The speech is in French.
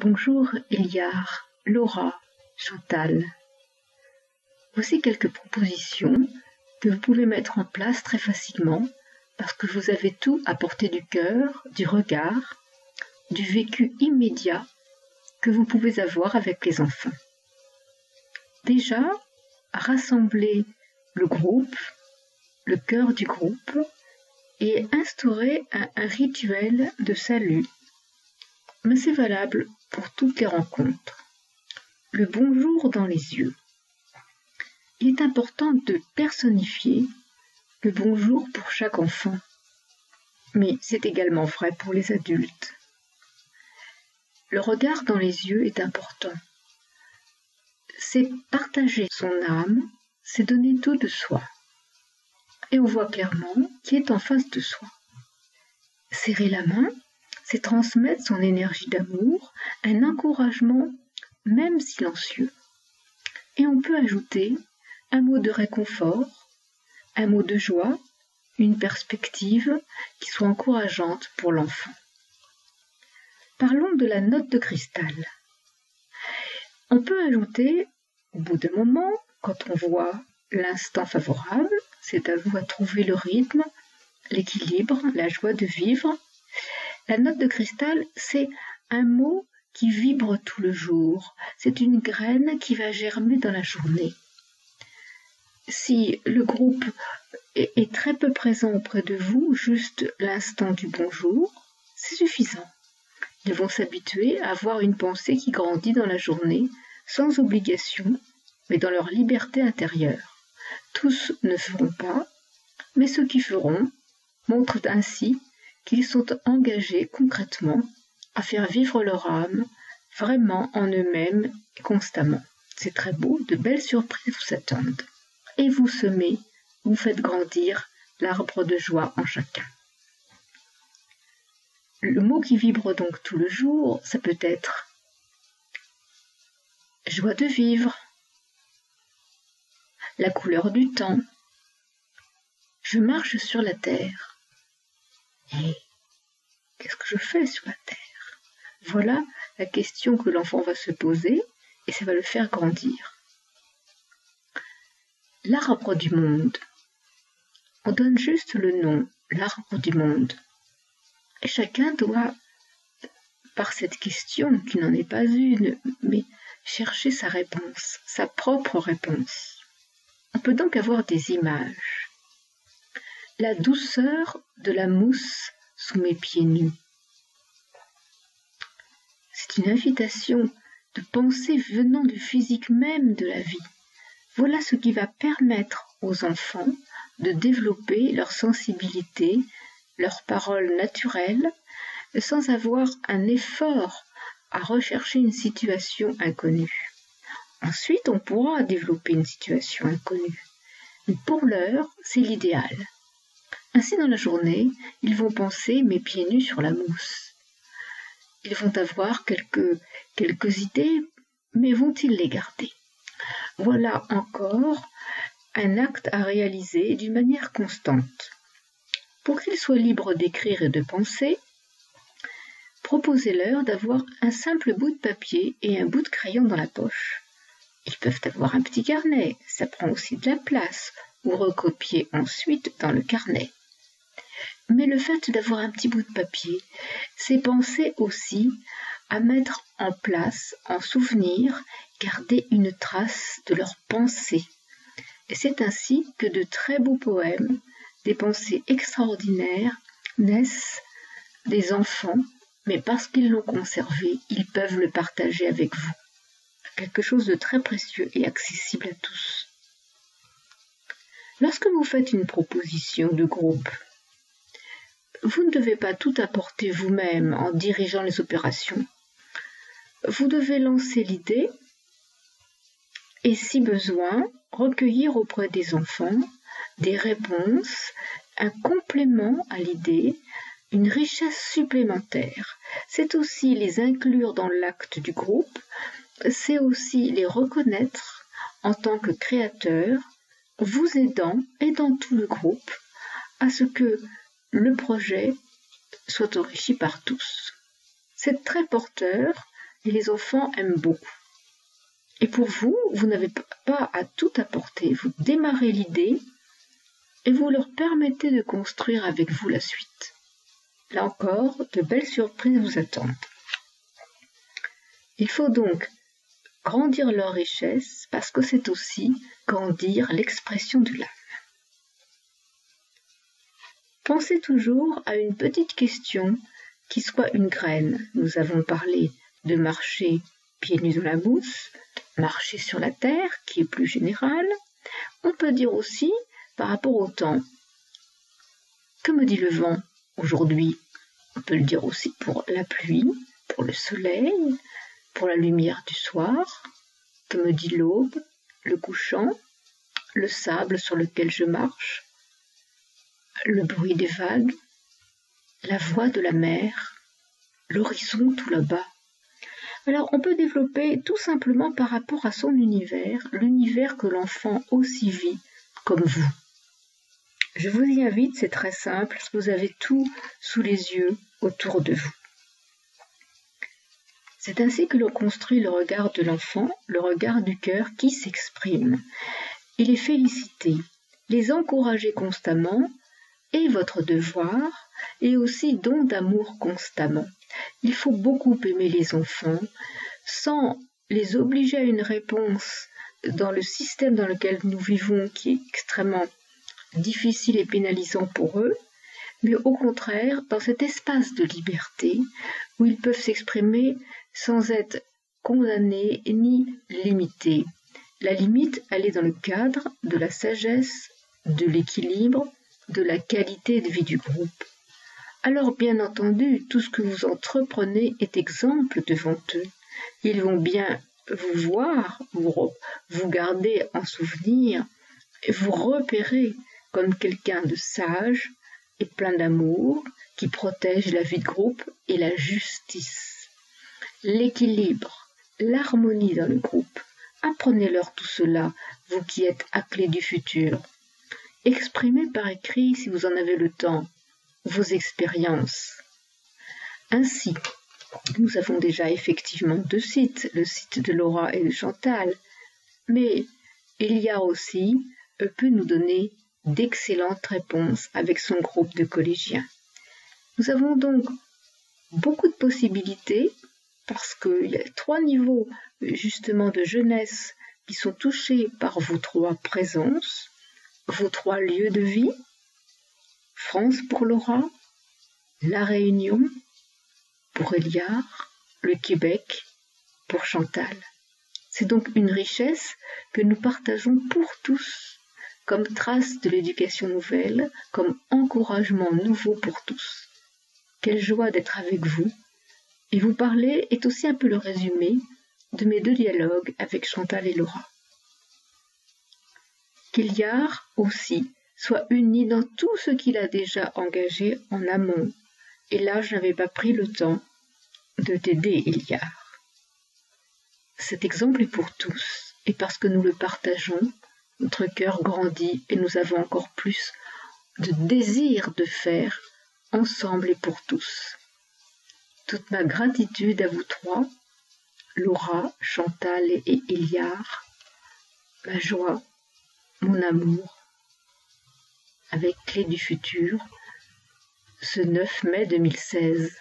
Bonjour Eliar, Laura, Chantal. Voici quelques propositions que vous pouvez mettre en place très facilement parce que vous avez tout à portée du cœur, du regard, du vécu immédiat que vous pouvez avoir avec les enfants. Déjà, rassembler le groupe, le cœur du groupe et instaurer un rituel de salut. Mais c'est valable pour toutes les rencontres. Le bonjour dans les yeux. Il est important de personnifier le bonjour pour chaque enfant, mais c'est également vrai pour les adultes. Le regard dans les yeux est important. C'est partager son âme, c'est donner tout de soi. Et on voit clairement qui est en face de soi. Serrer la main, c'est transmettre son énergie d'amour, un encouragement, même silencieux. Et on peut ajouter un mot de réconfort, un mot de joie, une perspective qui soit encourageante pour l'enfant. Parlons de la note de cristal. On peut ajouter, au bout d'un moment, quand on voit l'instant favorable, c'est à vous à trouver le rythme, l'équilibre, la joie de vivre. La note de cristal, c'est un mot qui vibre tout le jour. C'est une graine qui va germer dans la journée. Si le groupe est très peu présent auprès de vous, juste l'instant du bonjour, c'est suffisant. Ils vont s'habituer à avoir une pensée qui grandit dans la journée, sans obligation, mais dans leur liberté intérieure. Tous ne feront pas, mais ceux qui feront montrent ainsi qu'ils sont engagés concrètement à faire vivre leur âme vraiment en eux-mêmes et constamment. C'est très beau, de belles surprises vous attendent. Et vous semez, vous faites grandir l'arbre de joie en chacun. Le mot qui vibre donc tout le jour, ça peut être joie de vivre, la couleur du temps, je marche sur la terre. Et qu'est-ce que je fais sur la terre? Voilà la question que l'enfant va se poser et ça va le faire grandir. L'arbre du monde. On donne juste le nom, l'arbre du monde. Et chacun doit, par cette question, qui n'en est pas une, mais chercher sa réponse, sa propre réponse. On peut donc avoir des images. La douceur de la mousse sous mes pieds nus. C'est une invitation de pensée venant du physique même de la vie. Voilà ce qui va permettre aux enfants de développer leur sensibilité, leurs paroles naturelles, sans avoir un effort à rechercher une situation inconnue. Ensuite, on pourra développer une situation inconnue. Mais pour l'heure, c'est l'idéal. Ainsi, dans la journée, ils vont penser mes pieds nus sur la mousse. Ils vont avoir quelques idées, mais vont-ils les garder? Voilà encore un acte à réaliser d'une manière constante. Pour qu'ils soient libres d'écrire et de penser, proposez-leur d'avoir un simple bout de papier et un bout de crayon dans la poche. Ils peuvent avoir un petit carnet, ça prend aussi de la place, ou recopier ensuite dans le carnet. Mais le fait d'avoir un petit bout de papier, c'est penser aussi à mettre en place, en souvenir, garder une trace de leurs pensées. Et c'est ainsi que de très beaux poèmes, des pensées extraordinaires, naissent des enfants, mais parce qu'ils l'ont conservé, ils peuvent le partager avec vous. Quelque chose de très précieux et accessible à tous. Lorsque vous faites une proposition de groupe, vous ne devez pas tout apporter vous-même en dirigeant les opérations. Vous devez lancer l'idée et, si besoin, recueillir auprès des enfants des réponses, un complément à l'idée, une richesse supplémentaire. C'est aussi les inclure dans l'acte du groupe, c'est aussi les reconnaître en tant que créateurs, vous aidant tout le groupe à ce que le projet soit enrichi par tous. C'est très porteur et les enfants aiment beaucoup. Et pour vous, vous n'avez pas à tout apporter, vous démarrez l'idée et vous leur permettez de construire avec vous la suite. Là encore, de belles surprises vous attendent. Il faut donc grandir leur richesse parce que c'est aussi grandir l'expression de l'âme. Pensez toujours à une petite question qui soit une graine. Nous avons parlé de marcher pieds nus dans la mousse, marcher sur la terre, qui est plus général. On peut dire aussi par rapport au temps. Que me dit le vent aujourd'hui? On peut le dire aussi pour la pluie, pour le soleil, pour la lumière du soir. Que me dit l'aube, le couchant, le sable sur lequel je marche, le bruit des vagues, la voix de la mer, l'horizon tout là-bas. Alors on peut développer tout simplement par rapport à son univers, l'univers que l'enfant aussi vit comme vous. Je vous y invite, c'est très simple, parce que vous avez tout sous les yeux autour de vous. C'est ainsi que l'on construit le regard de l'enfant, le regard du cœur qui s'exprime. Et les féliciter, les encourager constamment, est votre devoir, et aussi don d'amour constamment. Il faut beaucoup aimer les enfants, sans les obliger à une réponse dans le système dans lequel nous vivons, qui est extrêmement difficile et pénalisant pour eux, mais au contraire, dans cet espace de liberté, où ils peuvent s'exprimer sans être condamnés ni limités. La limite, elle est dans le cadre de la sagesse, de l'équilibre, de la qualité de vie du groupe. Alors bien entendu, tout ce que vous entreprenez est exemple devant eux. Ils vont bien vous voir, vous garder en souvenir, et vous repérer comme quelqu'un de sage et plein d'amour, qui protège la vie de groupe et la justice. L'équilibre, l'harmonie dans le groupe. Apprenez-leur tout cela, vous qui êtes appelés du futur. Exprimez par écrit, si vous en avez le temps, vos expériences. Ainsi, nous avons déjà effectivement 2 sites, le site de Laura et de Chantal, mais Elia aussi peut nous donner d'excellentes réponses avec son groupe de collégiens. Nous avons donc beaucoup de possibilités parce qu'il y a 3 niveaux justement de jeunesse qui sont touchés par vos 3 présences, vos 3 lieux de vie, France pour Laura, La Réunion pour Eliard, le Québec pour Chantal. C'est donc une richesse que nous partageons pour tous, comme trace de l'éducation nouvelle, comme encouragement nouveau pour tous. Quelle joie d'être avec vous. Et vous parler est aussi un peu le résumé de mes 2 dialogues avec Chantal et Laura. Qu'Eliard aussi soit uni dans tout ce qu'il a déjà engagé en amont. Et là, je n'avais pas pris le temps de t'aider, Eliard. Cet exemple est pour tous, et parce que nous le partageons, notre cœur grandit et nous avons encore plus de désir de faire ensemble et pour tous. Toute ma gratitude à vous 3, Laura, Chantal et Eliard, ma joie, mon amour, avec Clé du futur, ce 9 mai 2016.